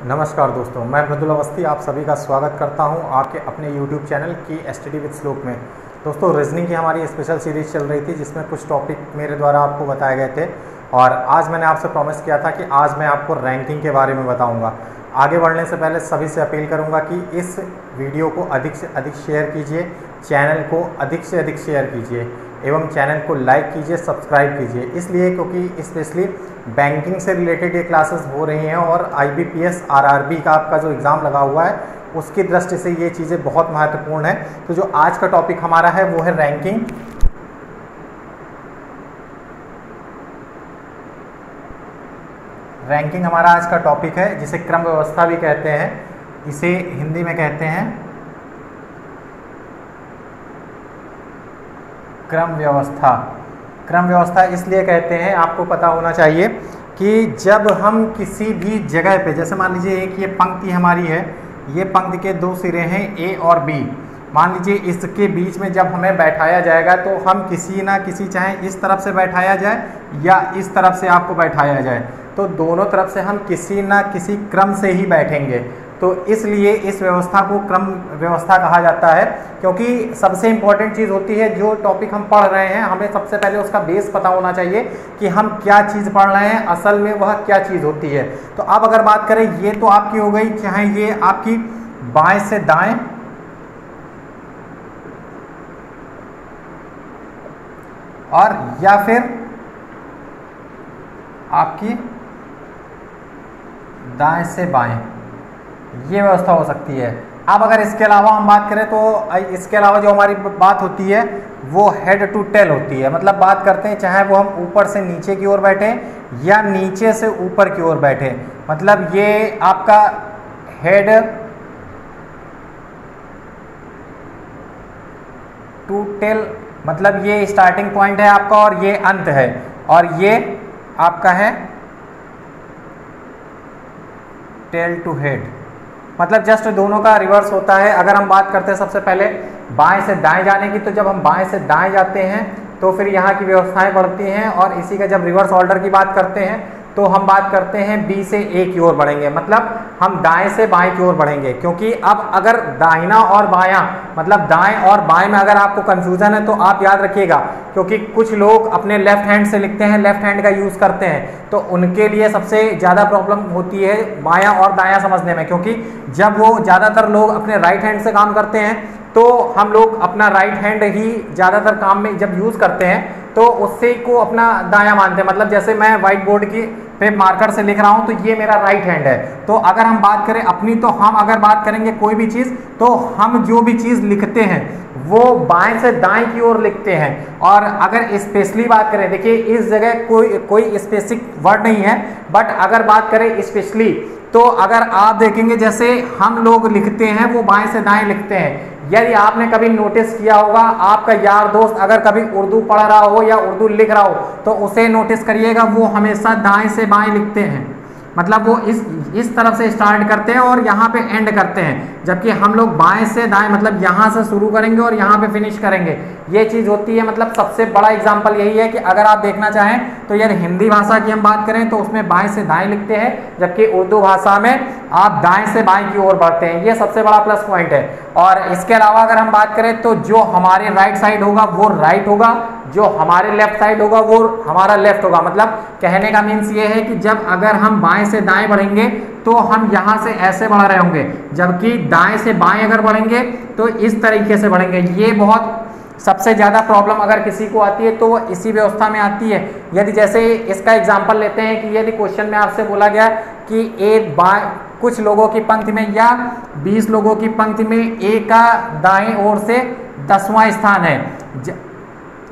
नमस्कार दोस्तों, मैं मृदुल अवस्थी आप सभी का स्वागत करता हूं आपके अपने YouTube चैनल की स्टडी विद श्लोक में। दोस्तों, रीजनिंग की हमारी स्पेशल सीरीज चल रही थी जिसमें कुछ टॉपिक मेरे द्वारा आपको बताए गए थे और आज मैंने आपसे प्रॉमिस किया था कि आज मैं आपको रैंकिंग के बारे में बताऊंगा। आगे बढ़ने से पहले सभी से अपील करूंगा कि इस वीडियो को अधिक से अधिक शेयर कीजिए, चैनल को अधिक से अधिक शेयर कीजिए एवं चैनल को लाइक कीजिए, सब्सक्राइब कीजिए। इसलिए क्योंकि स्पेशली बैंकिंग से रिलेटेड ये क्लासेस हो रही हैं और IBPS RRB का आपका जो एग्ज़ाम लगा हुआ है उसकी दृष्टि से ये चीज़ें बहुत महत्वपूर्ण है। तो जो आज का टॉपिक हमारा है वो है रैंकिंग। रैंकिंग हमारा आज का टॉपिक है जिसे क्रम व्यवस्था भी कहते हैं, इसे हिंदी में कहते हैं क्रम व्यवस्था। क्रम व्यवस्था इसलिए कहते हैं, आपको पता होना चाहिए कि जब हम किसी भी जगह पे, जैसे मान लीजिए एक ये पंक्ति हमारी है, ये पंक्ति के दो सिरे हैं A और B, मान लीजिए इसके बीच में जब हमें बैठाया जाएगा तो हम किसी ना किसी, चाहे इस तरफ से बैठाया जाए या इस तरफ से आपको बैठाया जाए, तो दोनों तरफ से हम किसी ना किसी क्रम से ही बैठेंगे। तो इसलिए इस व्यवस्था को क्रम व्यवस्था कहा जाता है, क्योंकि सबसे इम्पॉर्टेंट चीज़ होती है जो टॉपिक हम पढ़ रहे हैं, हमें सबसे पहले उसका बेस पता होना चाहिए कि हम क्या चीज़ पढ़ रहे हैं, असल में वह क्या चीज़ होती है। तो अब अगर बात करें, ये तो आपकी हो गई, चाहे ये आपकी बाएं से दाएं और या फिर आपकी दाएं से बाएं, ये व्यवस्था हो सकती है। अब अगर इसके अलावा हम बात करें तो इसके अलावा जो हमारी बात होती है वो हेड टू टेल होती है। मतलब बात करते हैं चाहे वो हम ऊपर से नीचे की ओर बैठे या नीचे से ऊपर की ओर बैठे, मतलब ये आपका हेड टू टेल, मतलब ये स्टार्टिंग पॉइंट है आपका और ये अंत है, और ये आपका है टेल टू हेड, मतलब जस्ट दोनों का रिवर्स होता है। अगर हम बात करते हैं सबसे पहले बाएं से दाएं जाने की, तो जब हम बाएं से दाएं जाते हैं तो फिर यहाँ की व्यवस्थाएं बढ़ती हैं, और इसी का जब रिवर्स ऑर्डर की बात करते हैं तो हम बात करते हैं B से A की ओर बढ़ेंगे, मतलब हम दाएं से बाएं की ओर बढ़ेंगे। क्योंकि अब अगर दाहिना और बायां, मतलब दाएं और बाएं में अगर आपको कंफ्यूजन है तो आप याद रखिएगा, क्योंकि कुछ लोग अपने लेफ्ट हैंड से लिखते हैं, लेफ्ट हैंड का यूज़ करते हैं, तो उनके लिए सबसे ज़्यादा प्रॉब्लम होती है बायां और दायां समझने में। क्योंकि जब वो ज़्यादातर लोग अपने राइट हैंड से काम करते हैं तो हम लोग अपना राइट हैंड ही ज़्यादातर काम में जब यूज़ करते हैं तो उससे को अपना दायां मानते हैं। मतलब जैसे मैं व्हाइट बोर्ड की पे मार्कर से लिख रहा हूं तो ये मेरा राइट हैंड है। तो अगर हम बात करें अपनी, तो हम अगर बात करेंगे कोई भी चीज़, तो हम जो भी चीज़ लिखते हैं वो बाएं से दाएं की ओर लिखते हैं। और अगर स्पेशली बात करें, देखिए इस जगह कोई स्पेसिफिक वर्ड नहीं है, बट अगर बात करें स्पेशली, तो अगर आप देखेंगे जैसे हम लोग लिखते हैं वो बाएं से दाएं लिखते हैं। यदि आपने कभी नोटिस किया होगा, आपका यार दोस्त अगर कभी उर्दू पढ़ रहा हो या उर्दू लिख रहा हो तो उसे नोटिस करिएगा, वो हमेशा दाएं से बाएं लिखते हैं, मतलब वो इस तरफ से स्टार्ट करते हैं और यहाँ पे एंड करते हैं, जबकि हम लोग बाएं से दाएं, मतलब यहाँ से शुरू करेंगे और यहाँ पे फिनिश करेंगे। ये चीज़ होती है। मतलब सबसे बड़ा एग्जांपल यही है कि अगर आप देखना चाहें तो यदि हिंदी भाषा की हम बात करें तो उसमें बाएं से दाएं लिखते हैं, जबकि उर्दू भाषा में आप दाएं से बाएं की ओर बढ़ते हैं। ये सबसे बड़ा प्लस पॉइंट है। और इसके अलावा अगर हम बात करें तो जो हमारे राइट साइड होगा वो राइट होगा, जो हमारे लेफ्ट साइड होगा वो हमारा लेफ्ट होगा। मतलब कहने का मीन्स ये है कि जब अगर हम बाएं से दाएं बढ़ेंगे तो हम यहाँ से ऐसे बढ़ रहे होंगे, जबकि दाएं से बाएं अगर बढ़ेंगे तो इस तरीके से बढ़ेंगे। ये बहुत सबसे ज़्यादा प्रॉब्लम अगर किसी को आती है तो वो इसी व्यवस्था में आती है। यदि जैसे इसका एग्जाम्पल लेते हैं कि यदि क्वेश्चन में आपसे बोला गया कि कुछ लोगों की पंक्ति में या 20 लोगों की पंक्ति में A का दाएं ओर से 10वां स्थान है,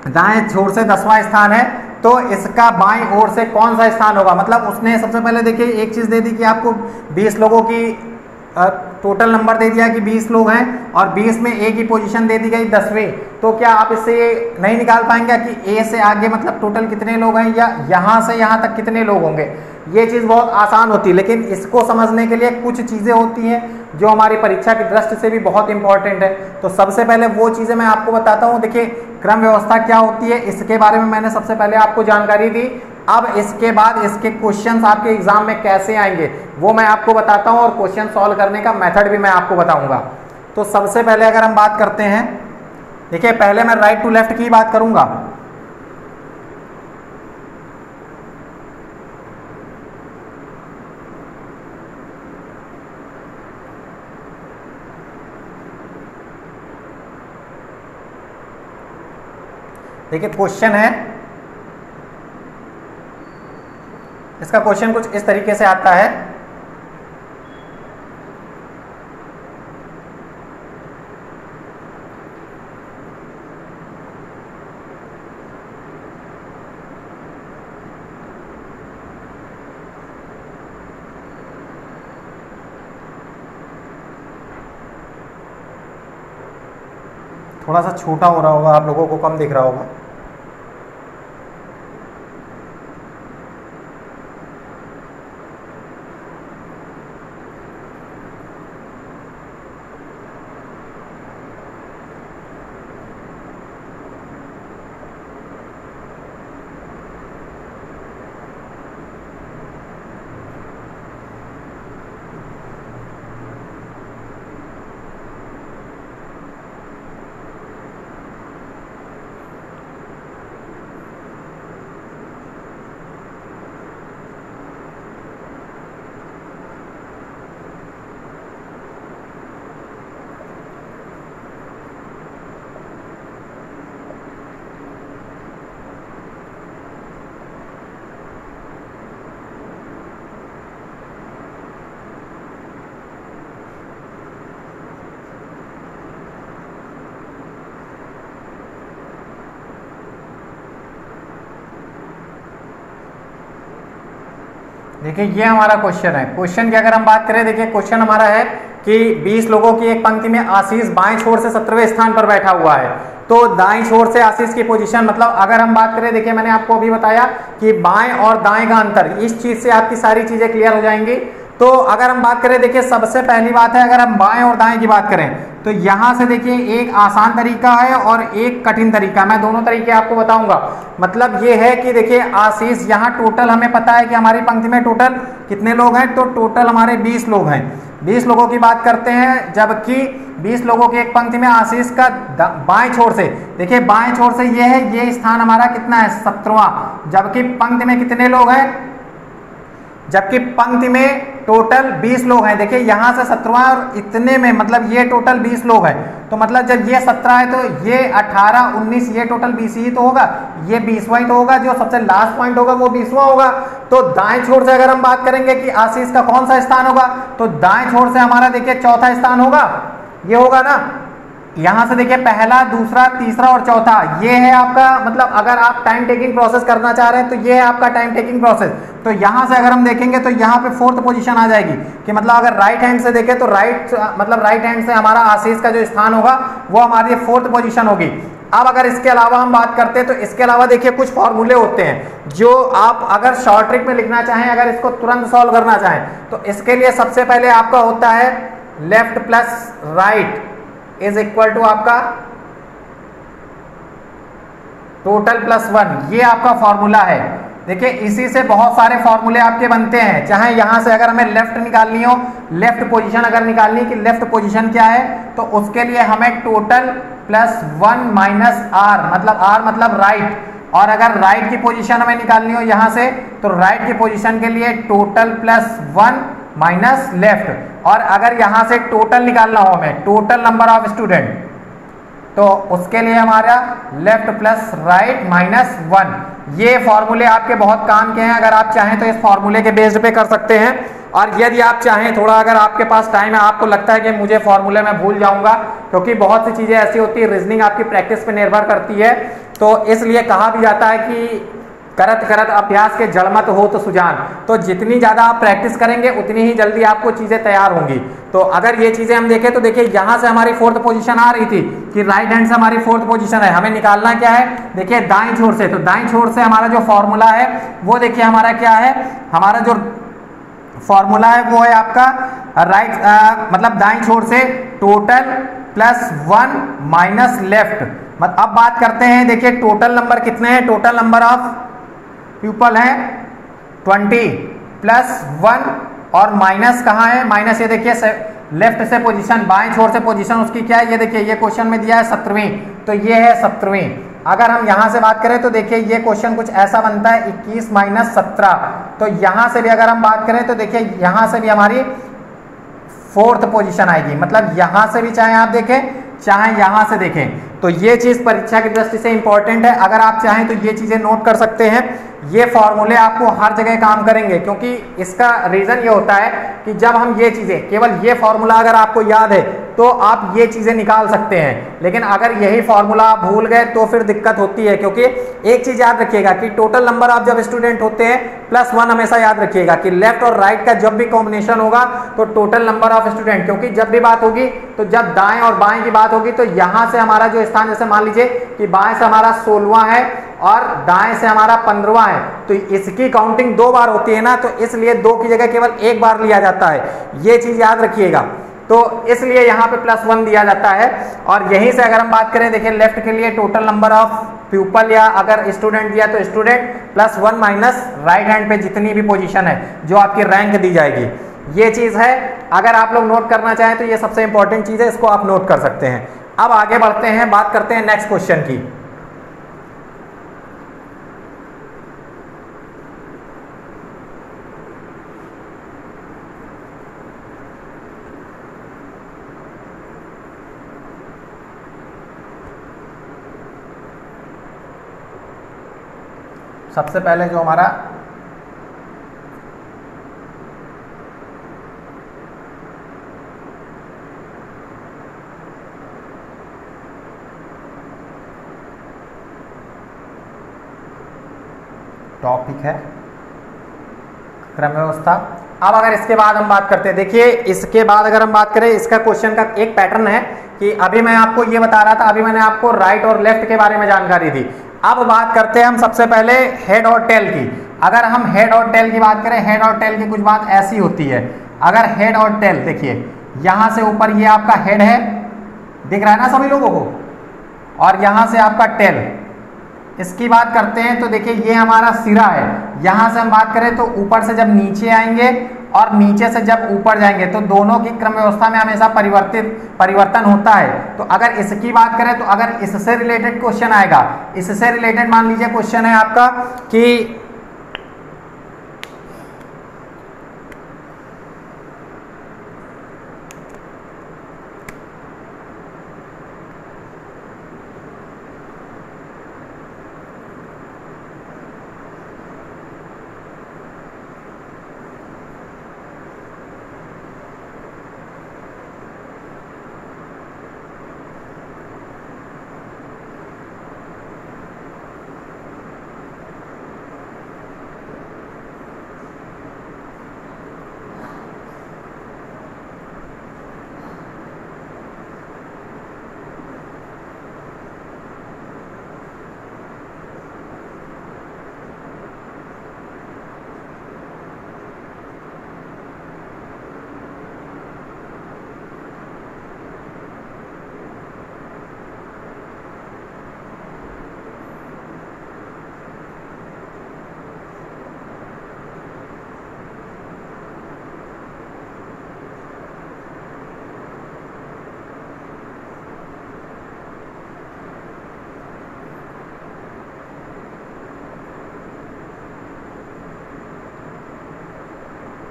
दाएं छोर से 10वां स्थान है, तो इसका बाएं ओर से कौन सा स्थान होगा। मतलब उसने सबसे पहले देखिए एक चीज़ दे दी कि आपको 20 लोगों की टोटल नंबर दे दिया कि 20 लोग हैं और 20 में A की पोजीशन दे दी गई 10वीं, तो क्या आप इससे ये नहीं निकाल पाएंगे कि A से आगे मतलब टोटल कितने लोग हैं या यहाँ से यहाँ तक कितने लोग होंगे। ये चीज़ बहुत आसान होती है, लेकिन इसको समझने के लिए कुछ चीज़ें होती हैं जो हमारी परीक्षा की दृष्टि से भी बहुत इंपॉर्टेंट है। तो सबसे पहले वो चीज़ें मैं आपको बताता हूँ। देखिए क्रम व्यवस्था क्या होती है इसके बारे में मैंने सबसे पहले आपको जानकारी दी अब इसके बाद इसके क्वेश्चंस आपके एग्जाम में कैसे आएंगे वो मैं आपको बताता हूं और क्वेश्चन सॉल्व करने का मेथड भी मैं आपको बताऊंगा। तो सबसे पहले अगर हम बात करते हैं, देखिए पहले मैं राइट टू लेफ्ट की बात करूंगा। देखिए क्वेश्चन है, इसका क्वेश्चन कुछ इस तरीके से आता है। थोड़ा सा छोटा हो रहा होगा, आप लोगों को कम दिख रहा होगा। देखिए ये हमारा क्वेश्चन है। क्वेश्चन की अगर हम बात करें, देखिए क्वेश्चन हमारा है कि 20 लोगों की एक पंक्ति में आशीष बाएं छोर से 17वें स्थान पर बैठा हुआ है। तो दाएं छोर से आशीष की पोजीशन, मतलब अगर हम बात करें, देखिए मैंने आपको अभी बताया कि बाएं और दाएं का अंतर, इस चीज से आपकी सारी चीजें क्लियर हो जाएंगी। तो अगर हम बात करें, देखिए सबसे पहली बात है, अगर हम बाएं और दाएं की बात करें तो यहां से देखिए एक आसान तरीका है और एक कठिन तरीका, मैं दोनों तरीके आपको बताऊंगा। मतलब ये है कि देखिए आशीष, यहाँ टोटल हमें पता है कि हमारी पंक्ति में टोटल कितने लोग हैं, तो टोटल हमारे 20 लोग हैं। 20 लोगों की बात करते हैं, जबकि 20 लोगों की एक पंक्ति में आशीष का बाएं छोर से, देखिए बाएं छोर से ये है, ये स्थान हमारा कितना है, 17वां। जबकि पंक्ति में कितने लोग हैं, जबकि पंक्ति में टोटल 20 लोग हैं। देखिए यहां से 17वां और इतने में, मतलब ये टोटल 20 लोग हैं। तो मतलब जब ये 17 है तो ये 18, 19, ये टोटल 20 ही तो होगा, ये 20वां ही तो होगा, जो सबसे लास्ट पॉइंट होगा वो 20वां होगा। तो दाएं छोर से अगर हम बात करेंगे कि आशीष का कौन सा स्थान होगा, तो दाएं छोर से हमारा देखिए चौथा स्थान होगा, ये होगा ना। यहां से देखिए पहला, दूसरा, तीसरा और चौथा, ये है आपका, मतलब अगर आप टाइम टेकिंग प्रोसेस करना चाह रहे हैं तो ये है आपका टाइम टेकिंग प्रोसेस। तो यहां से अगर हम देखेंगे तो यहाँ पे 4th पोजीशन आ जाएगी, कि मतलब अगर राइट हैंड से देखें तो मतलब राइट हैंड से हमारा आशीष का जो स्थान होगा वो हमारी 4th पोजीशन होगी। अब अगर इसके अलावा हम बात करते हैं तो इसके अलावा देखिए कुछ फॉर्मूले होते हैं जो आप अगर शॉर्ट ट्रिक में लिखना चाहें, अगर इसको तुरंत सॉल्व करना चाहें, तो इसके लिए सबसे पहले आपका होता है left plus right is equal to आपका टोटल प्लस 1, ये आपका फॉर्मूला है। देखिए इसी से बहुत सारे फॉर्मूले आपके बनते हैं, चाहे यहां से अगर हमें लेफ्ट निकालनी हो, लेफ्ट पोजीशन अगर निकालनी कि लेफ्ट पोजीशन क्या है, तो उसके लिए हमें टोटल प्लस 1 माइनस आर, मतलब आर मतलब राइट, और अगर राइट की पोजीशन हमें निकालनी हो यहां से, तो राइट की पोजीशन के लिए टोटल प्लस 1 माइनस लेफ्ट, और अगर यहां से टोटल निकालना हो हमें, टोटल नंबर ऑफ स्टूडेंट, तो उसके लिए हमारा लेफ्ट प्लस राइट माइनस 1। ये फॉर्मूले आपके बहुत काम के हैं, अगर आप चाहें तो इस फॉर्मूले के बेस्ड पे कर सकते हैं। और यदि आप चाहें, थोड़ा अगर आपके पास टाइम है, आपको लगता है कि मुझे फॉर्मूले में भूल जाऊंगा, क्योंकि बहुत सी चीजें ऐसी होती है, रीजनिंग आपकी प्रैक्टिस पे निर्भर करती है, तो इसलिए कहा भी जाता है कि करत करत अभ्यास के जड़मत हो तो सुजान। तो जितनी ज़्यादा आप प्रैक्टिस करेंगे उतनी ही जल्दी आपको चीज़ें तैयार होंगी। तो अगर ये चीज़ें हम देखें तो देखिए यहाँ से हमारी 4th पोजीशन आ रही थी कि राइट हैंड से हमारी 4th पोजीशन है, हमें निकालना क्या है, देखिए दाएं छोर से। तो दाएं छोर से हमारा जो फॉर्मूला है वो देखिए हमारा क्या है, हमारा जो फॉर्मूला है वो है आपका राइट, मतलब दाएं छोर से टोटल प्लस 1 माइनस लेफ्ट। अब बात करते हैं, देखिए टोटल नंबर कितने हैं, टोटल नंबर ऑफ प्यूपल है 20 प्लस 1 और माइनस कहाँ है, माइनस ये देखिए लेफ्ट से पोजीशन, बाएं छोर से पोजीशन उसकी क्या है, ये देखिए ये क्वेश्चन में दिया है 17वीं, तो ये है 17वीं। अगर हम यहां से बात करें तो देखिए ये क्वेश्चन कुछ ऐसा बनता है 21 माइनस 17, तो यहां से भी अगर हम बात करें तो देखिए यहां से भी हमारी 4th पोजीशन आएगी, मतलब यहां से भी चाहे आप देखें चाहे यहां से देखें, तो ये चीज परीक्षा की दृष्टि से इंपॉर्टेंट है। अगर आप चाहें तो ये चीजें नोट कर सकते हैं, ये फॉर्मूले आपको हर जगह काम करेंगे, क्योंकि इसका रीजन ये होता है कि जब हम ये चीजें, केवल ये फॉर्मूला अगर आपको याद है तो आप ये चीजें निकाल सकते हैं, लेकिन अगर यही फॉर्मूला आप भूल गए तो फिर दिक्कत होती है। क्योंकि एक चीज याद रखिएगा कि टोटल नंबर ऑफ जब स्टूडेंट होते हैं +1 हमेशा याद रखिएगा कि लेफ्ट और राइट का जब भी कॉम्बिनेशन होगा तो टोटल नंबर ऑफ स्टूडेंट, क्योंकि जब भी बात होगी तो जब दाएं और बाएं की बात होगी तो यहां से हमारा जो स्थान, जैसे मान लीजिए कि बाएं से हमारा 16वां है और दाएं से हमारा 15वां है, तो इसकी काउंटिंग 2 बार होती है ना, तो इसलिए 2 की जगह केवल 1 बार लिया जाता है, ये चीज याद रखिएगा। तो इसलिए यहाँ पे +1 दिया जाता है। और यहीं से अगर हम बात करें, देखिए लेफ्ट के लिए टोटल नंबर ऑफ प्यूपल या अगर स्टूडेंट दिया तो स्टूडेंट +1 माइनस राइट हैंड पे जितनी भी पोजीशन है जो आपकी रैंक दी जाएगी, ये चीज है। अगर आप लोग नोट करना चाहें तो ये सबसे इंपॉर्टेंट चीज है, इसको आप नोट कर सकते हैं। अब आगे बढ़ते हैं, बात करते हैं नेक्स्ट क्वेश्चन की। सबसे पहले जो हमारा टॉपिक है क्रम व्यवस्था। अब अगर इसके बाद हम बात करते हैं, देखिए इसके बाद अगर हम बात करें, इसका क्वेश्चन का एक पैटर्न है कि अभी मैं आपको ये बता रहा था, अभी मैंने आपको राइट और लेफ्ट के बारे में जानकारी दी। अब बात करते हैं हम सबसे पहले हेड और टेल की। अगर हम हेड और टेल की बात करें, हेड और टेल की कुछ बात ऐसी होती है, अगर हेड और टेल देखिए यहां से ऊपर ये आपका हेड है, दिख रहा है ना सभी लोगों को, और यहां से आपका टेल, इसकी बात करते हैं तो देखिए ये हमारा सिरा है। यहां से हम बात करें तो ऊपर से जब नीचे आएंगे और नीचे से जब ऊपर जाएंगे तो दोनों की क्रम व्यवस्था में हमेशा परिवर्तन होता है। तो अगर इसकी बात करें तो अगर इससे रिलेटेड क्वेश्चन आएगा, इससे रिलेटेड मान लीजिए क्वेश्चन है आपका कि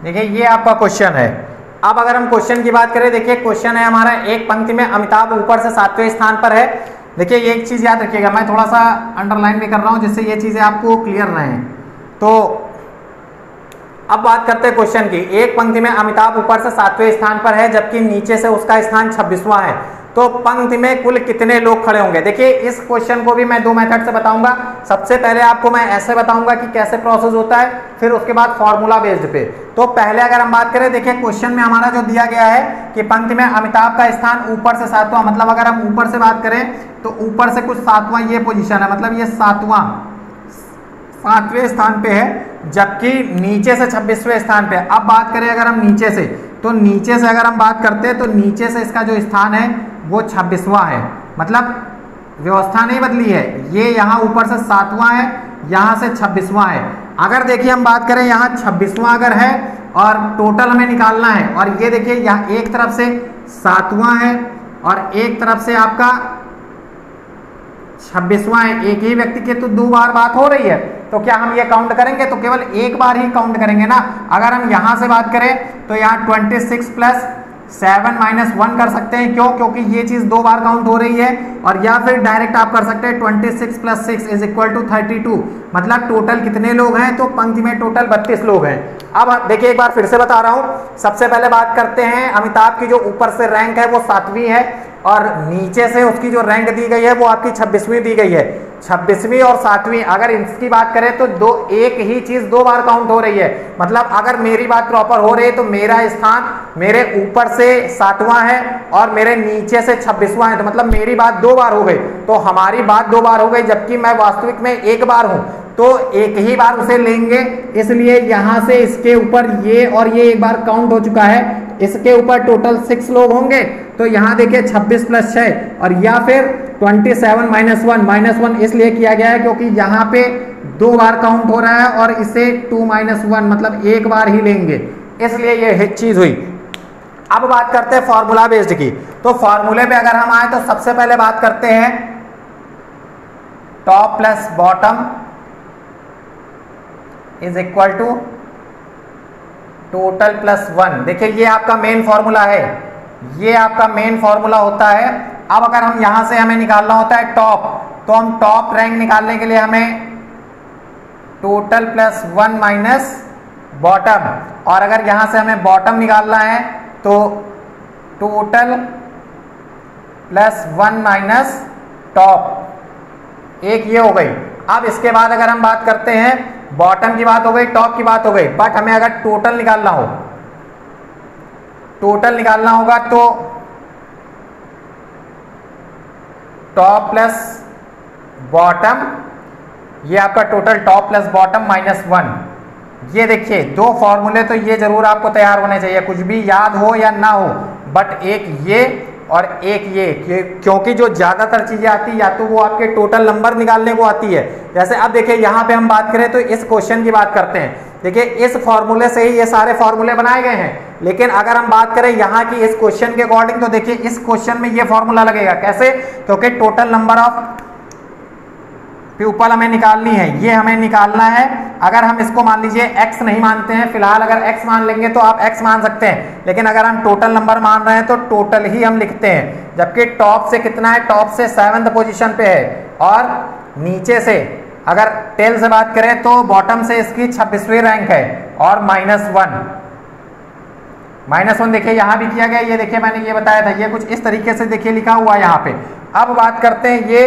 देखिए ये आपका क्वेश्चन है। अब अगर हम क्वेश्चन की बात करें, देखिए क्वेश्चन है हमारा, एक पंक्ति में अमिताभ ऊपर से 7वें स्थान पर है। देखिए एक चीज याद रखिएगा, मैं थोड़ा सा अंडरलाइन भी कर रहा हूं जिससे ये चीजें आपको क्लियर रहें। तो अब बात करते हैं क्वेश्चन की, एक पंक्ति में अमिताभ ऊपर से 7वें स्थान पर है जबकि नीचे से उसका स्थान 26वां है, तो पंक्ति में कुल कितने लोग खड़े होंगे। देखिए इस क्वेश्चन को भी मैं 2 मेथड से बताऊंगा। सबसे पहले आपको मैं ऐसे बताऊंगा कि कैसे प्रोसेस होता है, फिर उसके बाद फॉर्मूला बेस्ड पे। तो पहले अगर हम बात करें, देखिए क्वेश्चन में हमारा जो दिया गया है कि पंक्ति में अमिताभ का स्थान ऊपर से 7वां, मतलब अगर हम ऊपर से बात करें तो ऊपर से कुछ 7वां ये पोजीशन है, मतलब ये 7वें स्थान पे है, जबकि नीचे से 26वें स्थान पे है। अब बात करें अगर हम नीचे से, तो नीचे से अगर हम बात करते हैं तो नीचे से इसका जो स्थान है वो 26वां है, मतलब व्यवस्था नहीं बदली है। ये यहाँ ऊपर से 7वां है, यहाँ से 26वां है। अगर देखिए हम बात करें यहाँ 26वां अगर है और टोटल हमें निकालना है, और ये देखिए यहाँ एक तरफ से 7वां है और एक तरफ से आपका 26वां है, एक ही व्यक्ति की तो 2 बार बात हो रही है, तो क्या हम ये काउंट करेंगे? तो केवल एक बार ही काउंट करेंगे ना। अगर हम यहां से बात करें तो यहाँ 26 प्लस 7 माइनस 1 कर सकते हैं, क्यों? क्योंकि ये चीज 2 बार काउंट हो रही है। और या फिर डायरेक्ट आप कर सकते हैं 26 प्लस 6 इज इक्वल टू 32, मतलब टोटल कितने लोग हैं? तो पंक्ति में टोटल 32 लोग हैं। अब देखिए एक बार फिर से बता रहा हूं, सबसे पहले बात करते हैं अमिताभ की जो ऊपर से रैंक है वो 7वीं है, और नीचे से उसकी जो रैंक दी गई है वो आपकी 26वीं दी गई है। 26वीं और 7वीं अगर इसकी बात करें तो एक ही चीज 2 बार काउंट हो रही है। मतलब अगर मेरी बात प्रॉपर हो रही है तो मेरा स्थान मेरे ऊपर से 7वां है और मेरे नीचे से 26वां है, तो मतलब मेरी बात 2 बार हो गई, तो हमारी बात 2 बार हो गई, जबकि मैं वास्तविक में 1 बार हूं, तो एक ही बार उसे लेंगे। इसलिए यहां से इसके ऊपर ये और ये एक बार काउंट हो चुका है, इसके ऊपर टोटल 6 लोग होंगे। तो यहां देखिए 26 प्लस 6 और या फिर 27 माइनस 1 इसलिए किया गया है क्योंकि यहाँ पे 2 बार काउंट हो रहा है और इसे 2 माइनस 1 मतलब 1 बार ही लेंगे, इसलिए ये चीज हुई। अब बात करते हैं फॉर्मूला बेस्ड की। तो फॉर्मूले पे अगर हम आए तो सबसे पहले बात करते हैं top plus bottom is equal to total plus 1। देखिए ये आपका मेन फॉर्मूला है, ये आपका मेन फॉर्मूला होता है। अब अगर हम यहां से हमें निकालना होता है टॉप, तो हम टॉप रैंक निकालने के लिए हमें टोटल प्लस 1 माइनस बॉटम, और अगर यहां से हमें बॉटम निकालना है तो टोटल प्लस 1 माइनस टॉप। एक ये हो गई। अब इसके बाद अगर हम बात करते हैं, बॉटम की बात हो गई, टॉप की बात हो गई, बट हमें अगर टोटल निकालना हो, टोटल निकालना होगा तो टॉप प्लस बॉटम, ये आपका total top plus bottom minus 1। ये देखिए 2 फॉर्मूले तो ये जरूर आपको तैयार होने चाहिए, कुछ भी याद हो या ना हो, बट एक ये और एक ये, क्योंकि जो ज्यादातर चीजें आती है या तो वो आपके टोटल नंबर निकालने को आती है। जैसे अब देखिए यहाँ पे हम बात करें तो इस क्वेश्चन की बात करते हैं। देखिए इस फॉर्मूले से ही ये सारे फॉर्मूले बनाए गए हैं, लेकिन अगर हम बात करें यहाँ की इस क्वेश्चन के अकॉर्डिंग तो देखिए इस क्वेश्चन में ये फॉर्मूला लगेगा। कैसे? क्योंकि टोटल नंबर ऑफ प्यूपल हमें निकालनी है, ये हमें निकालना है। अगर हम इसको मान लीजिए x नहीं मानते हैं, फिलहाल अगर x मान लेंगे तो आप x मान सकते हैं, लेकिन अगर हम टोटल नंबर मान रहे हैं तो टोटल ही हम लिखते हैं। जबकि टॉप से कितना है? टॉप से 7th पोजीशन पे है, और नीचे से अगर टेल से बात करें तो बॉटम से इसकी 26वीं रैंक है और -1 देखिए यहां भी किया गया। ये देखिए मैंने ये बताया था, ये कुछ इस तरीके से देखिए लिखा हुआ है यहाँ पे। अब बात करते हैं ये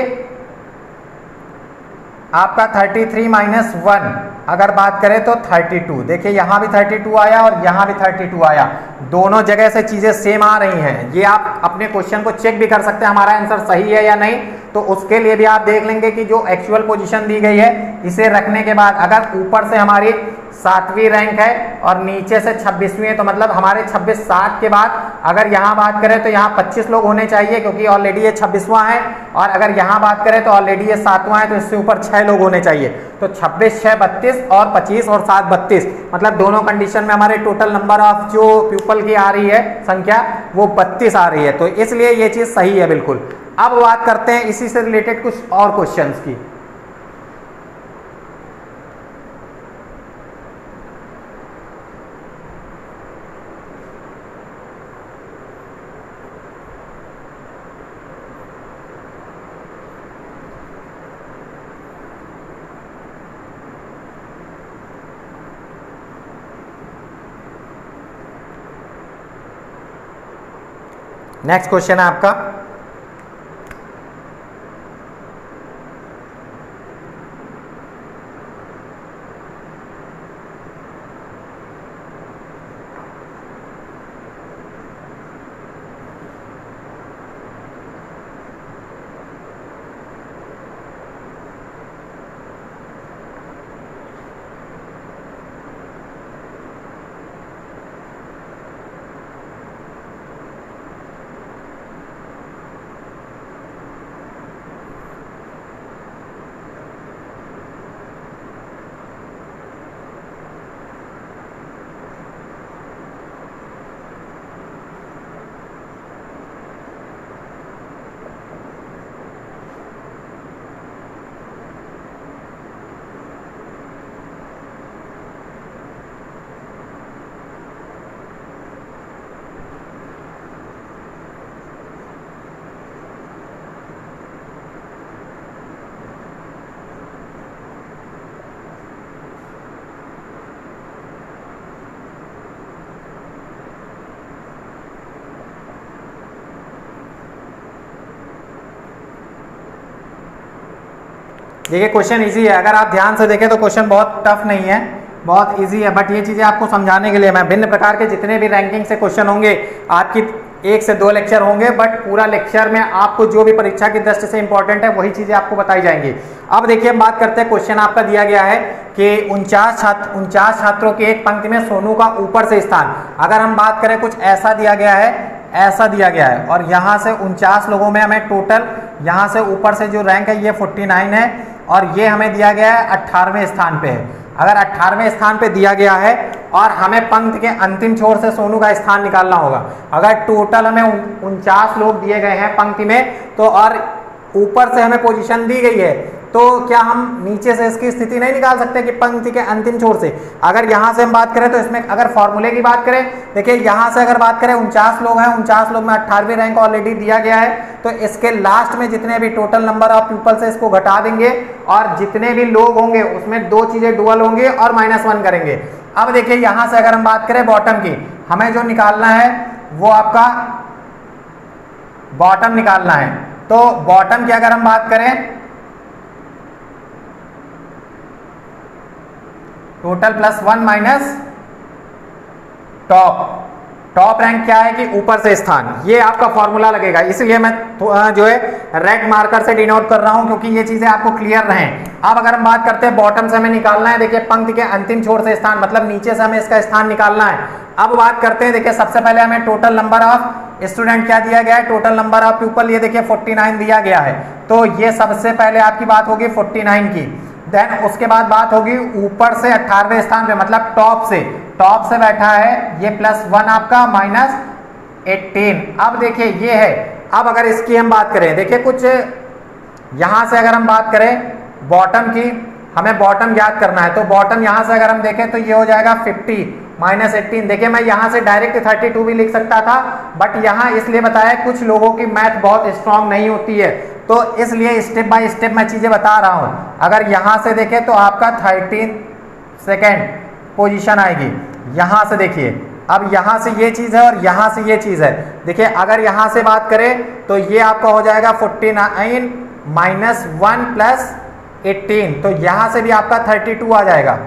आपका 33 माइनस 1, अगर बात करें तो 32। देखिए यहाँ भी 32 आया और यहाँ भी 32 आया, दोनों जगह से चीजें सेम आ रही हैं। ये आप अपने क्वेश्चन को चेक भी कर सकते हैं हमारा आंसर सही है या नहीं, तो उसके लिए भी आप देख लेंगे कि जो एक्चुअल पोजीशन दी गई है इसे रखने के बाद अगर ऊपर से हमारी 7वीं रैंक है और नीचे से 26वीं है, तो मतलब हमारे 26 7 के बाद अगर यहाँ बात करें तो यहाँ 25 लोग होने चाहिए, क्योंकि ऑलरेडी ये 26वां है, और अगर यहाँ बात करें तो ऑलरेडी ये 7वां है, तो इससे ऊपर 6 लोग होने चाहिए। तो 26 6 32 और 25 और 7 32, मतलब दोनों कंडीशन में हमारे टोटल नंबर ऑफ जो पीपल की आ रही है संख्या वो 32 आ रही है, तो इसलिए ये चीज सही है बिल्कुल। अब बात करते हैं इसी से रिलेटेड कुछ और क्वेश्चंस की। नेक्स्ट क्वेश्चन है आपका देखिए क्वेश्चन इजी है, अगर आप ध्यान से देखें तो क्वेश्चन बहुत टफ नहीं है, बहुत इजी है, बट ये चीज़ें आपको समझाने के लिए मैं भिन्न प्रकार के जितने भी रैंकिंग से क्वेश्चन होंगे, आपकी 1 से 2 लेक्चर होंगे, बट पूरा लेक्चर में आपको जो भी परीक्षा की दृष्टि से इंपॉर्टेंट है वही चीज़ें आपको बताई जाएंगी। अब देखिए हम बात करते हैं, क्वेश्चन आपका दिया गया है कि 49 छात्रों की एक पंक्ति में सोनू का ऊपर से स्थान, अगर हम बात करें कुछ ऐसा दिया गया है, ऐसा दिया गया है, और यहाँ से 49 लोगों में हमें टोटल यहाँ से ऊपर से जो रैंक है ये 49 है, और ये हमें दिया गया है 18वें स्थान पे है। अगर 18वें स्थान पे दिया गया है और हमें पंक्ति के अंतिम छोर से सोनू का स्थान निकालना होगा, अगर टोटल हमें 49 लोग दिए गए हैं पंक्ति में, तो और ऊपर से हमें पोजीशन दी गई है, तो क्या हम नीचे से इसकी स्थिति नहीं निकाल सकते कि पंक्ति के अंतिम छोर से? अगर यहाँ से हम बात करें तो इसमें अगर फॉर्मूले की बात करें, देखिए यहाँ से अगर बात करें 49 लोग हैं, 49 लोग में 18वीं रैंक ऑलरेडी दिया गया है, तो इसके लास्ट में जितने भी टोटल नंबर ऑफ पीपल से इसको घटा देंगे, और जितने भी लोग होंगे उसमें 2 चीजें डुअल होंगे और -1 करेंगे। अब देखिए यहाँ से अगर हम बात करें बॉटम की, हमें जो निकालना है वो आपका बॉटम निकालना है, तो बॉटम की अगर हम बात करें टोटल +1 माइनस टॉप रैंक क्या है कि ऊपर से स्थान, ये आपका फॉर्मूला लगेगा, इसलिए मैं जो है रेड मार्कर से डिनोट कर रहा हूं क्योंकि ये चीजें आपको क्लियर रहें। अब अगर हम बात करते हैं बॉटम से हमें निकालना है, देखिए पंक्ति के अंतिम छोर से स्थान, मतलब नीचे से हमें इसका स्थान निकालना है। अब बात करते हैं, देखिए सबसे पहले हमें टोटल नंबर ऑफ स्टूडेंट क्या दिया गया है, टोटल नंबर ऑफ पीपल ये देखिए 49 दिया गया है, तो ये सबसे पहले आपकी बात होगी 49 की। देन उसके बाद बात होगी ऊपर से 18वें स्थान पे, मतलब टॉप से बैठा है ये +1 आपका -18। अब देखिए ये है, अब अगर इसकी हम बात करें, देखिए कुछ यहां से अगर हम बात करें बॉटम की, हमें बॉटम याद करना है, तो बॉटम यहां से अगर हम देखें तो ये हो जाएगा 50 -18। देखिए मैं यहां से डायरेक्ट 32 भी लिख सकता था, बट यहां इसलिए बताया कुछ लोगों की मैथ बहुत स्ट्रांग नहीं होती है, तो इसलिए स्टेप बाय स्टेप मैं चीजें बता रहा हूं। अगर यहां से देखें तो आपका 13 पोजीशन आएगी, यहां से देखिए, अब यहां से ये चीज है और यहां से ये चीज है, देखिए अगर यहां से बात करें तो ये आपका हो जाएगा 49 -1 +18, तो यहां से भी आपका 32 आ जाएगा।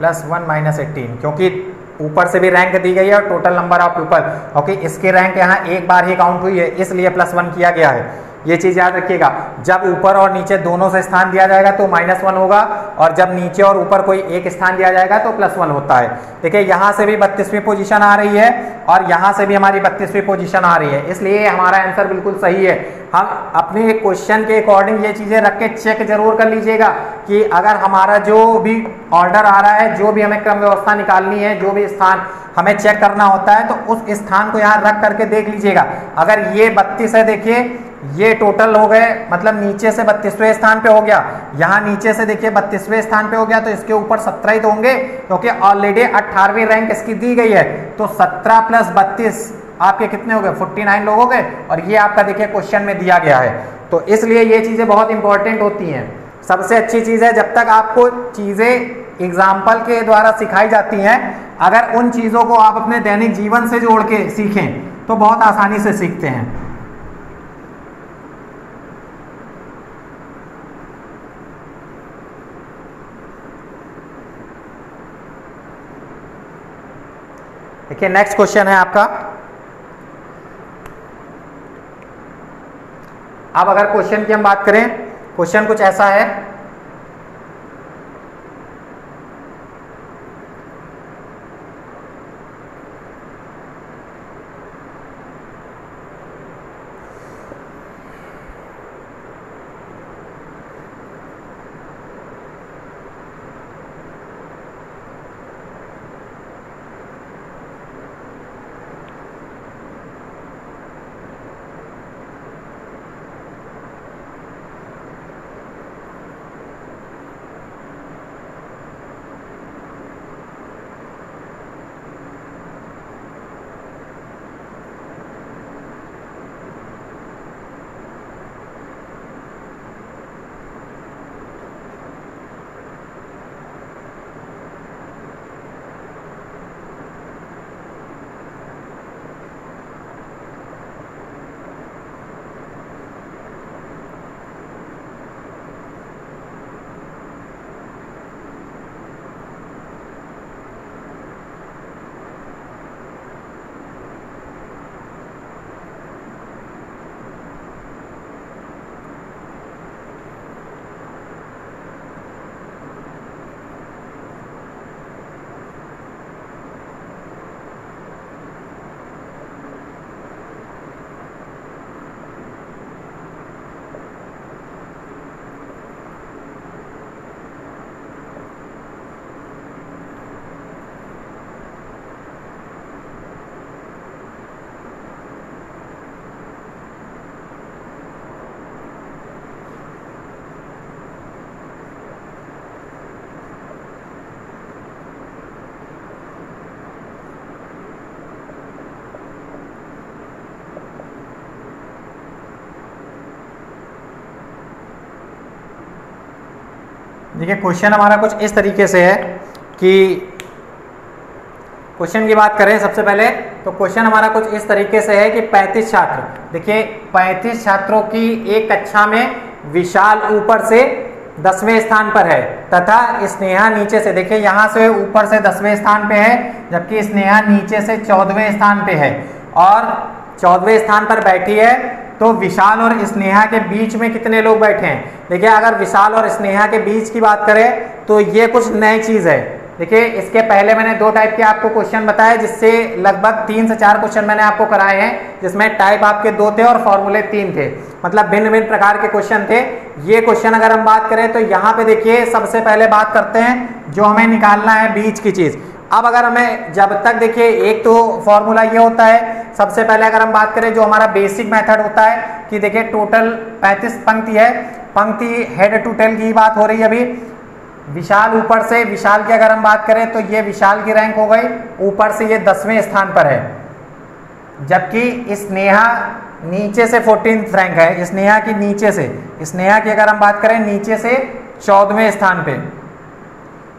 +1 -18, क्योंकि ऊपर से भी रैंक दी गई है और total number of people, okay, इसकी रैंक यहाँ एक बार ही काउंट हुई है, इसलिए +1 किया गया है। ये चीज याद रखिएगा, जब ऊपर और नीचे दोनों से स्थान दिया जाएगा तो -1 होगा, और जब नीचे और ऊपर कोई एक स्थान दिया जाएगा तो +1 होता है। देखिए यहाँ से भी 32वीं पोजीशन आ रही है और यहाँ से भी हमारी 32वीं पोजीशन आ रही है, इसलिए हमारा आंसर बिल्कुल सही है। हम अपने क्वेश्चन के अकॉर्डिंग ये चीजें रख के चेक जरूर कर लीजिएगा कि अगर हमारा जो भी ऑर्डर आ रहा है, जो भी हमें क्रम व्यवस्था निकालनी है, जो भी स्थान हमें चेक करना होता है, तो उस स्थान को यहाँ रख करके देख लीजिएगा। अगर ये 32 है, देखिए ये टोटल हो गए, मतलब नीचे से 32वें स्थान पे हो गया, यहाँ नीचे से देखिए 32वें स्थान पे हो गया, तो इसके ऊपर 17 ही तो होंगे, क्योंकि ऑलरेडी 18वीं रैंक इसकी दी गई है, तो 17 + 32 आपके कितने हो गए, 49 लोग हो गए, और ये आपका देखिए क्वेश्चन में दिया गया है। तो इसलिए ये चीजें बहुत इंपॉर्टेंट होती हैं। सबसे अच्छी चीज है जब तक आपको चीजें एग्जाम्पल के द्वारा सिखाई जाती हैं, अगर उन चीजों को आप अपने दैनिक जीवन से जोड़ के सीखें तो बहुत आसानी से सीखते हैं। देखिए नेक्स्ट क्वेश्चन है आपका, अब अगर क्वेश्चन की हम बात करें, क्वेश्चन कुछ ऐसा है, देखिए क्वेश्चन हमारा कुछ इस तरीके से है कि क्वेश्चन की बात करें सबसे पहले तो क्वेश्चन हमारा कुछ इस तरीके से है कि 35 छात्र, देखिए 35 छात्रों की एक कक्षा में विशाल ऊपर से 10वें स्थान पर है तथा स्नेहा नीचे से, देखिए यहां से ऊपर से 10वें स्थान पे है जबकि स्नेहा नीचे से 14वें स्थान पे है और 14वें स्थान पर बैठी है। तो विशाल और स्नेहा के बीच में कितने लोग बैठे हैं? देखिए अगर विशाल और स्नेहा के बीच की बात करें तो ये कुछ नई चीज है। देखिए इसके पहले मैंने 2 टाइप के आपको क्वेश्चन बताए जिससे लगभग 3 से 4 क्वेश्चन मैंने आपको कराए हैं जिसमें टाइप आपके 2 थे और फॉर्मूले 3 थे, मतलब भिन्न भिन्न प्रकार के क्वेश्चन थे। ये क्वेश्चन अगर हम बात करें तो यहाँ पे देखिए सबसे पहले बात करते हैं जो हमें निकालना है बीच की चीज। अब अगर हमें जब तक देखिए एक तो फॉर्मूला ये होता है, सबसे पहले अगर हम बात करें जो हमारा बेसिक मेथड होता है कि देखिए टोटल 35 पंक्ति है, पंक्ति हेड टू टेल की बात हो रही है अभी। विशाल ऊपर से, विशाल की अगर हम बात करें तो ये विशाल की रैंक हो गई, ऊपर से ये 10वें स्थान पर है जबकि स्नेहा नीचे से 14th रैंक है। स्नेहा की नीचे से, स्नेहा की अगर हम बात करें नीचे से 14वें स्थान पे।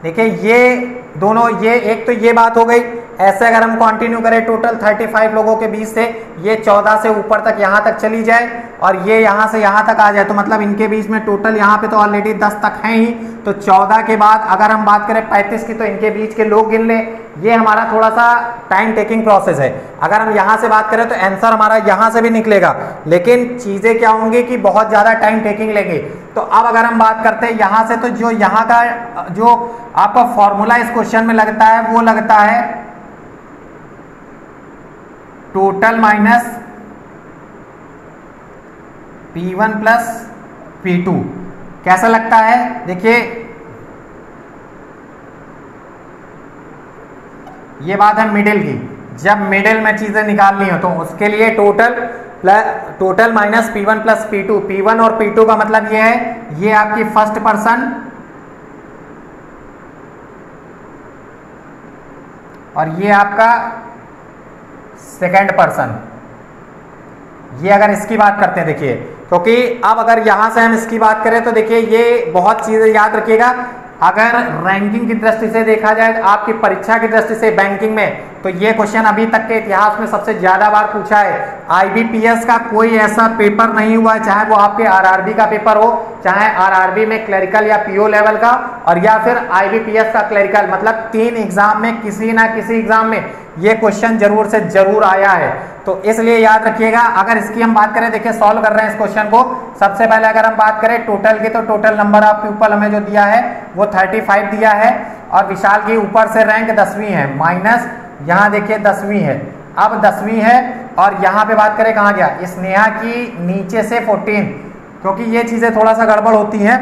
देखिए ये दोनों, ये एक तो ये बात हो गई। ऐसे अगर हम कंटिन्यू करें टोटल 35 लोगों के बीच से ये 14 से ऊपर तक यहाँ तक चली जाए और ये यहाँ से यहाँ तक आ जाए तो मतलब इनके बीच में टोटल यहाँ पे तो ऑलरेडी 10 तक हैं ही, तो 14 के बाद अगर हम बात करें 35 की तो इनके बीच के लोग गिन लें। ये हमारा थोड़ा सा टाइम टेकिंग प्रोसेस है। अगर हम यहाँ से बात करें तो आंसर हमारा यहाँ से भी निकलेगा, लेकिन चीज़ें क्या होंगी कि बहुत ज़्यादा टाइम टेकिंग लेंगे। तो अब अगर हम बात करते हैं यहाँ से तो जो यहाँ का जो आपका फॉर्मूला इस क्वेश्चन में लगता है वो लगता है total minus P1 plus P2। कैसा लगता है? देखिए ये बात है मिडिल की, जब मिडिल में चीजें निकालनी हो तो उसके लिए total minus P1 plus P2। P1 और P2 का मतलब ये है, ये आपकी फर्स्ट पर्सन और ये आपका सेकेंड पर्सन। ये अगर इसकी बात करते हैं देखिए, क्योंकि अब अगर यहां से हम इसकी बात करें तो देखिए ये बहुत चीजें याद रखिएगा। अगर रैंकिंग की दृष्टि से देखा जाए, आपकी परीक्षा की दृष्टि से बैंकिंग में, तो ये क्वेश्चन अभी तक के इतिहास में सबसे ज्यादा बार पूछा है। IBPS का कोई ऐसा पेपर नहीं हुआ है, चाहे वो आपके RRB का पेपर हो, चाहे RRB में क्लरिकल या PO लेवल का, और या फिर IBPS का क्लरिकल, मतलब 3 एग्जाम में किसी ना किसी एग्जाम में ये क्वेश्चन जरूर से जरूर आया है। तो इसलिए याद रखिएगा। अगर इसकी हम बात करें, देखिए सॉल्व कर रहे हैं इस क्वेश्चन को। सबसे पहले अगर हम बात करें टोटल की, तो टोटल नंबर ऑफ पीपल हमें जो दिया है वो 35 दिया है और विशाल की ऊपर से रैंक 10वीं है, माइनस यहाँ देखिए 10वीं है, अब 10वीं है और यहाँ पे बात करें कहाँ गया, स्नेहा की नीचे से 14, क्योंकि ये चीजें थोड़ा सा गड़बड़ होती हैं,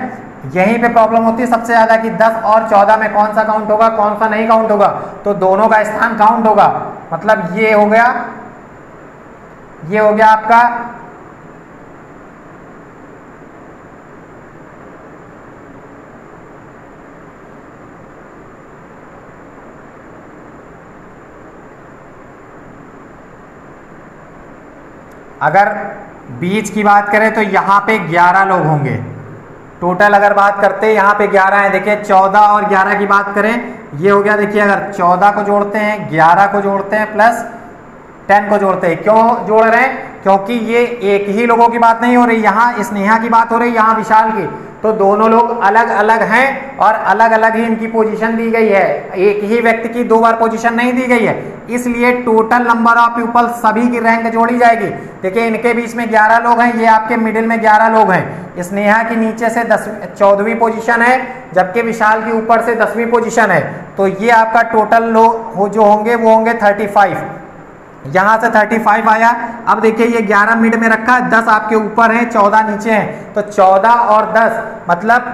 यहीं पे प्रॉब्लम होती है सबसे ज्यादा कि 10 और 14 में कौन सा काउंट होगा कौन सा नहीं काउंट होगा। तो दोनों का स्थान काउंट होगा, मतलब ये हो गया, ये हो गया आपका अगर बीच की बात करें तो यहाँ पे 11 लोग होंगे टोटल। अगर बात करते हैं यहाँ पे 11 है, देखिए 14 और 11 की बात करें, ये हो गया। देखिए अगर 14 को जोड़ते हैं, 11 को जोड़ते हैं, प्लस 10 को जोड़ते हैं। क्यों जोड़ रहे हैं? क्योंकि ये एक ही लोगों की बात नहीं हो रही, यहाँ स्नेहा की बात हो रही, यहाँ विशाल की। तो दोनों लोग अलग अलग हैं और अलग अलग ही इनकी पोजीशन दी गई है, एक ही व्यक्ति की 2 बार पोजीशन नहीं दी गई है, इसलिए टोटल नंबर ऑफ पीपल सभी की रैंक जोड़ी जाएगी। देखिए इनके बीच में 11 लोग हैं, ये आपके मिडिल में 11 लोग हैं। स्नेहा की नीचे से 14वीं पोजीशन है जबकि विशाल की ऊपर से 10वीं पोजीशन है। तो ये आपका टोटल लोग जो होंगे वो होंगे 35। यहां से 35 आया। अब देखिए ये 11 मिड में रखा है, 10 आपके ऊपर है, 14 नीचे है, तो 14 और 10 मतलब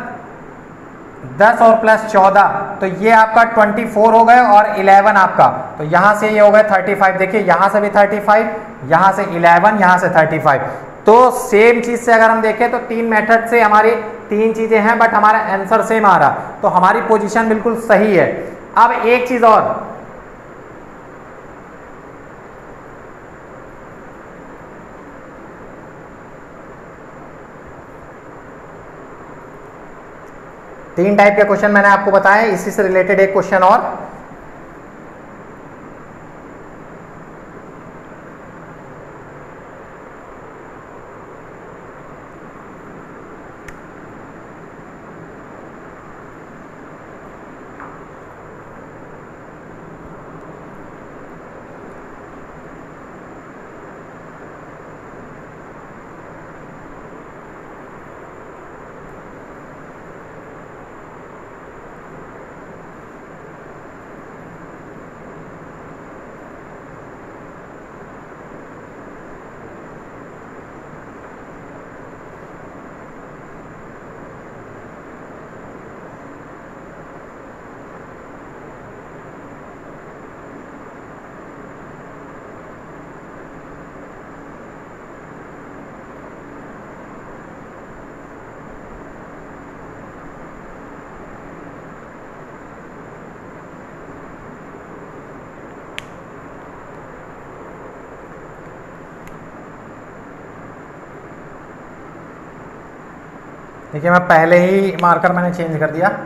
10 और प्लस 14, तो ये आपका 24 हो गए और 11 आपका, तो यहां से ये हो गए 35। देखिए यहां से भी 35, यहां से 11, यहां से 35। तो सेम चीज से अगर हम देखें तो 3 मेथड से हमारी 3 चीजें हैं, बट हमारा आंसर सेम आ रहा, तो हमारी पोजीशन बिल्कुल सही है। अब एक चीज और, 3 टाइप के क्वेश्चन मैंने आपको बताया, इसी से रिलेटेड एक क्वेश्चन और। देखिए मैं पहले ही मार्कर मैंने चेंज कर दिया।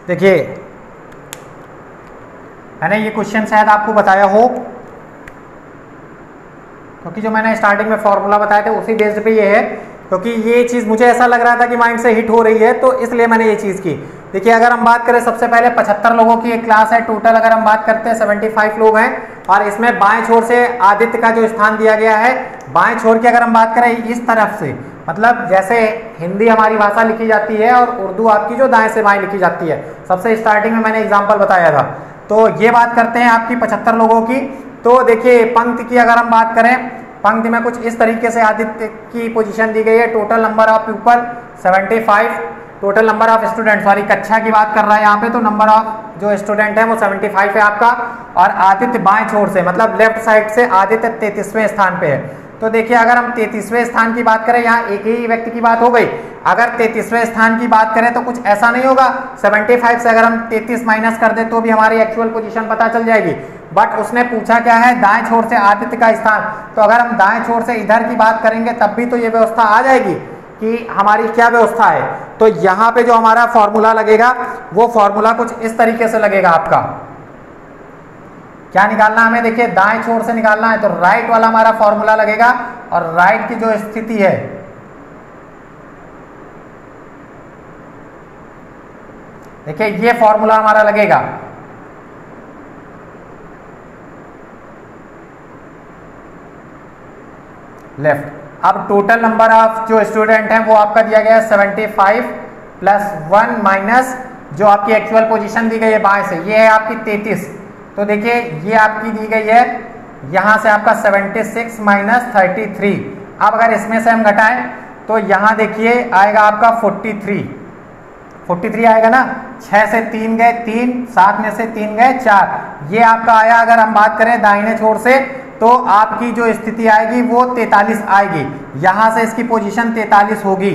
देखिए मैंने ये क्वेश्चन शायद आपको बताया हो, क्योंकि जो मैंने स्टार्टिंग में फॉर्मूला बताया था उसी बेस्ड पे ये है, क्योंकि ये चीज़ मुझे ऐसा लग रहा था कि माइंड से हिट हो रही है, तो इसलिए मैंने ये चीज़ की। देखिए अगर हम बात करें सबसे पहले 75 लोगों की एक क्लास है टोटल, अगर हम बात करते हैं 75 लोग हैं, और इसमें बाएं छोर से आदित्य का जो स्थान दिया गया है, बाएं छोर की अगर हम बात करें इस तरफ से, मतलब जैसे हिंदी हमारी भाषा लिखी जाती है और उर्दू आपकी जो दाएं से बाएं लिखी जाती है, सबसे स्टार्टिंग में मैंने एग्जाम्पल बताया था। तो ये बात करते हैं आपकी 75 लोगों की। तो देखिए पंक्ति की अगर हम बात करें, पंक्ति में कुछ इस तरीके से आदित्य की पोजीशन दी गई है। Total number of people 75, total number of student, sorry कक्षा की बात कर रहा है यहाँ पे, तो नंबर ऑफ जो स्टूडेंट है वो 75 है आपका, और आदित्य बाएं छोर से मतलब लेफ्ट साइड से आदित्य 33वें स्थान पे है। तो देखिए अगर हम 33वें स्थान की बात करें, यहाँ एक ही व्यक्ति की बात हो गई, अगर 33वें स्थान की बात करें तो कुछ ऐसा नहीं होगा, 75 से अगर हम 33 माइनस कर दे तो भी हमारी एक्चुअल पोजीशन पता चल जाएगी। बट उसने पूछा क्या है, दाएं छोर से आदित्य का स्थान, तो अगर हम दाएं छोर से इधर की बात करेंगे तब भी तो ये व्यवस्था आ जाएगी कि हमारी क्या व्यवस्था है। तो यहाँ पे जो हमारा फॉर्मूला लगेगा वो फॉर्मूला कुछ इस तरीके से लगेगा आपका। क्या निकालना हमें, देखिए दाएं छोर से निकालना है, तो राइट वाला हमारा फॉर्मूला लगेगा, और राइट की जो स्थिति है, देखिए ये फॉर्मूला हमारा लगेगा। लेफ्ट, अब टोटल नंबर ऑफ जो स्टूडेंट हैं वो आपका दिया गया है 75 प्लस 1 माइनस जो आपकी एक्चुअल पोजीशन दी गई है बाएं से, ये है आपकी 33। तो देखिए ये आपकी दी गई है यहाँ से आपका 76 माइनस 33। अब अगर इसमें से हम घटाएं तो यहाँ देखिए आएगा आपका 43 आएगा ना, 6 से 3 गए 3, 7 में से 3 गए 4, ये आपका आया। अगर हम बात करें दाहिने छोर से तो आपकी जो स्थिति आएगी वो 43 आएगी, यहाँ से इसकी पोजीशन 43 होगी,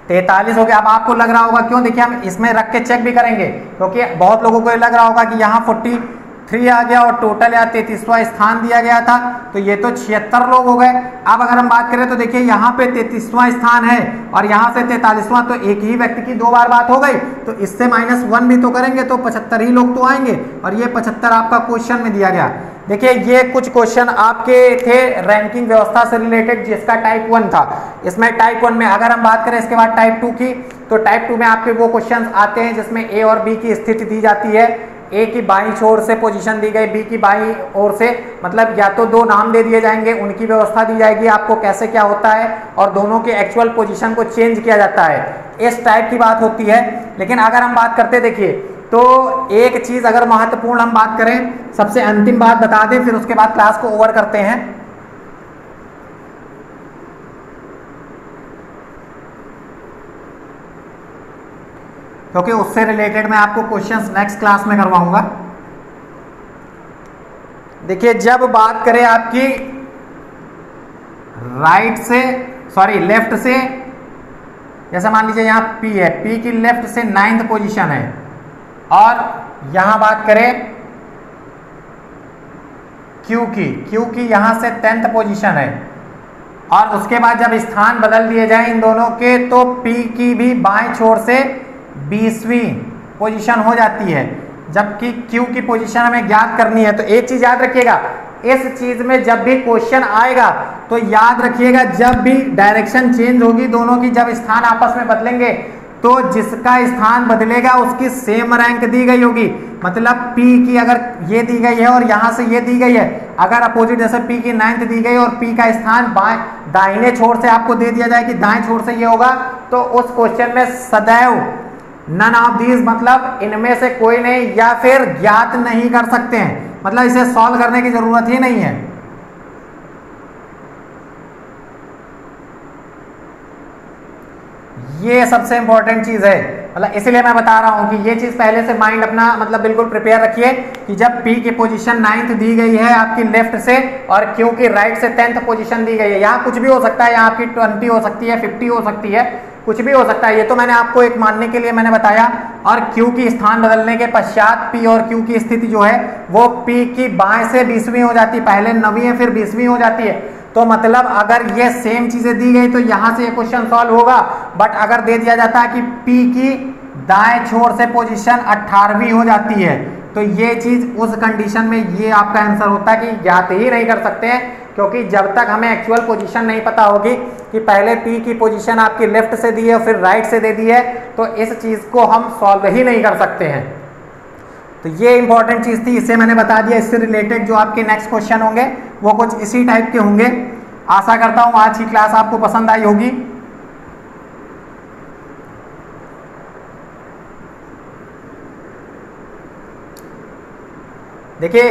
43 हो गया। अब आपको लग रहा होगा क्यों, देखिए हम इसमें रख के चेक भी करेंगे, क्योंकि बहुत लोगों को ये लग रहा होगा कि यहाँ 43 आ गया और टोटल यहाँ 33वां स्थान दिया गया था, तो ये तो 76 लोग हो गए। अब अगर हम बात करें तो देखिए यहाँ पे 33वां स्थान है और यहाँ से 43वां, तो एक ही व्यक्ति की 2 बार बात हो गई, तो इससे -1 भी तो करेंगे तो 75 ही लोग तो आएंगे, और ये 75 आपका क्वेश्चन में दिया गया। देखिए ये कुछ क्वेश्चन आपके थे रैंकिंग व्यवस्था से रिलेटेड, जिसका टाइप 1 था। इसमें टाइप 1 में अगर हम बात करें इसके बाद टाइप 2 की, तो टाइप 2 में आपके वो क्वेश्चंस आते हैं जिसमें ए और बी की स्थिति दी जाती है, ए की बाईं छोर से पोजीशन दी गई, बी की बाईं ओर से, मतलब या तो 2 नाम दे दिए जाएंगे, उनकी व्यवस्था दी जाएगी आपको कैसे क्या होता है, और दोनों के एक्चुअल पोजीशन को चेंज किया जाता है, इस टाइप की बात होती है। लेकिन अगर हम बात करते देखिए तो एक चीज अगर महत्वपूर्ण हम बात करें, सबसे अंतिम बात बता दें, फिर उसके बाद क्लास को ओवर करते हैं। क्योंकि उससे रिलेटेड मैं आपको क्वेश्चंस नेक्स्ट क्लास में करवाऊंगा। देखिए, जब बात करें आपकी राइट से, सॉरी लेफ्ट से, जैसे मान लीजिए यहाँ P है, P की लेफ्ट से 9th पोजीशन है, और यहां बात करें Q की यहां से 10th पोजीशन है, और उसके बाद जब स्थान बदल दिए जाए इन दोनों के, तो P की भी बाएं छोर से 20वीं पोजीशन हो जाती है, जबकि Q की पोजीशन हमें ज्ञात करनी है। तो एक चीज याद रखिएगा, इस चीज में जब भी क्वेश्चन आएगा तो याद रखिएगा, जब भी डायरेक्शन चेंज होगी दोनों की, जब स्थान आपस में बदलेंगे, तो जिसका स्थान बदलेगा उसकी सेम रैंक दी गई होगी। मतलब P की अगर ये दी गई है और यहां से ये दी गई है, अगर अपोजिट जैसे P की 9th दी गई और P का स्थान बाएं दाहिने छोर से आपको दे दिया जाए कि दाएं छोर से ये होगा, तो उस क्वेश्चन में सदैव नन ऑफ दीज, मतलब इनमें से कोई नहीं, या फिर ज्ञात नहीं कर सकते हैं, मतलब इसे सॉल्व करने की जरूरत ही नहीं है। ये सबसे इंपॉर्टेंट चीज है, मतलब इसलिए मैं बता रहा हूं कि ये चीज पहले से माइंड अपना मतलब बिल्कुल प्रिपेयर रखिए कि जब P की पोजीशन 9th दी गई है आपकी लेफ्ट से, और Q की राइट से 10th पोजीशन दी गई है, यहाँ कुछ भी हो सकता है, यहाँ आपकी 20 हो सकती है, 50 हो सकती है, कुछ भी हो सकता है। ये तो मैंने आपको एक मानने के लिए मैंने बताया। और Q की स्थान बदलने के पश्चात P और Q की स्थिति जो है वो P की बाएं से 20वीं हो जाती है, पहले 9वीं है फिर 20वीं हो जाती है। तो मतलब अगर ये सेम चीजें दी गई तो यहां से ये क्वेश्चन सॉल्व होगा। बट अगर दे दिया जाता है कि P की दाएं छोर से पोजीशन 18वीं हो जाती है, तो ये चीज उस कंडीशन में ये आपका आंसर होता है कि ज्ञात ही नहीं कर सकते हैं, क्योंकि जब तक हमें एक्चुअल पोजीशन नहीं पता होगी कि पहले P की पोजीशन आपकी लेफ्ट से दी है फिर राइट से दे दी है, तो इस चीज को हम सॉल्व ही नहीं कर सकते हैं। तो ये इंपॉर्टेंट चीज थी, इसे मैंने बता दिया। इससे रिलेटेड जो आपके नेक्स्ट क्वेश्चन होंगे वो कुछ इसी टाइप के होंगे। आशा करता हूं आज की क्लास आपको पसंद आई होगी। देखिए,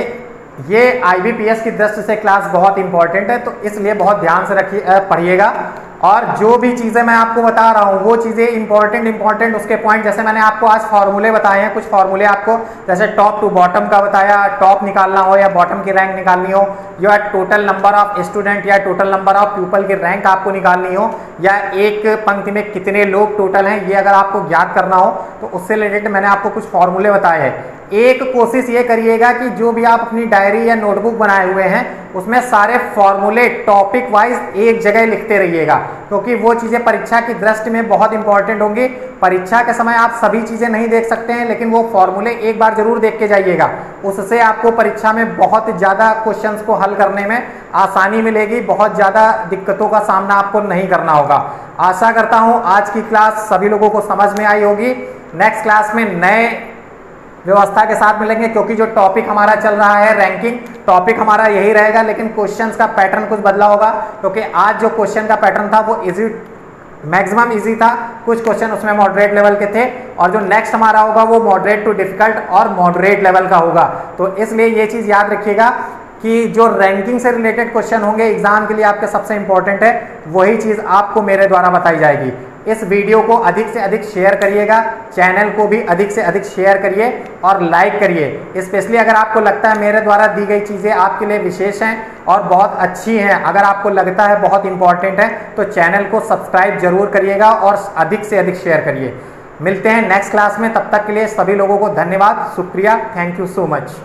ये IBPS की दृष्टि से क्लास बहुत इंपॉर्टेंट है, तो इसलिए बहुत ध्यान से रखिए, पढ़िएगा। और जो भी चीज़ें मैं आपको बता रहा हूँ वो चीज़ें इंपॉर्टेंट उसके पॉइंट, जैसे मैंने आपको आज फॉर्मूले बताए हैं, कुछ फॉर्मूले आपको जैसे टॉप टू बॉटम का बताया, टॉप निकालना हो या बॉटम की रैंक निकालनी हो, या टोटल नंबर ऑफ स्टूडेंट या टोटल नंबर ऑफ पीपल की रैंक आपको निकालनी हो, या एक पंक्ति में कितने लोग टोटल हैं, ये अगर आपको ज्ञात करना हो तो उससे रिलेटेड मैंने आपको कुछ फॉर्मूले बताए हैं। एक कोशिश ये करिएगा कि जो भी आप अपनी डायरी या नोटबुक बनाए हुए हैं उसमें सारे फॉर्मूले टॉपिक वाइज एक जगह लिखते रहिएगा, क्योंकि वो चीज़ें परीक्षा की दृष्टि में बहुत इंपॉर्टेंट होंगी। परीक्षा के समय आप सभी चीज़ें नहीं देख सकते हैं, लेकिन वो फॉर्मूले एक बार जरूर देख के जाइएगा, उससे आपको परीक्षा में बहुत ज़्यादा क्वेश्चंस को हल करने में आसानी मिलेगी, बहुत ज़्यादा दिक्कतों का सामना आपको नहीं करना होगा। आशा करता हूँ आज की क्लास सभी लोगों को समझ में आई होगी। नेक्स्ट क्लास में नए व्यवस्था के साथ मिलेंगे, क्योंकि जो टॉपिक हमारा चल रहा है रैंकिंग टॉपिक हमारा यही रहेगा, लेकिन क्वेश्चंस का पैटर्न कुछ बदला होगा, क्योंकि आज जो क्वेश्चन का पैटर्न था वो इजी, मैक्सिमम इजी था, कुछ क्वेश्चन उसमें मॉडरेट लेवल के थे, और जो नेक्स्ट हमारा होगा वो मॉडरेट टू डिफिकल्ट और मॉडरेट लेवल का होगा। तो इसलिए ये चीज़ याद रखिएगा कि जो रैंकिंग से रिलेटेड क्वेश्चन होंगे एग्जाम के लिए आपके सबसे इंपॉर्टेंट है, वही चीज़ आपको मेरे द्वारा बताई जाएगी। इस वीडियो को अधिक से अधिक शेयर करिएगा, चैनल को भी अधिक से अधिक शेयर करिए और लाइक करिए। स्पेशली अगर आपको लगता है मेरे द्वारा दी गई चीज़ें आपके लिए विशेष हैं और बहुत अच्छी हैं, अगर आपको लगता है बहुत इंपॉर्टेंट है, तो चैनल को सब्सक्राइब जरूर करिएगा और अधिक से अधिक शेयर करिए। मिलते हैं नेक्स्ट क्लास में, तब तक के लिए सभी लोगों को धन्यवाद, शुक्रिया, थैंक यू सो मच।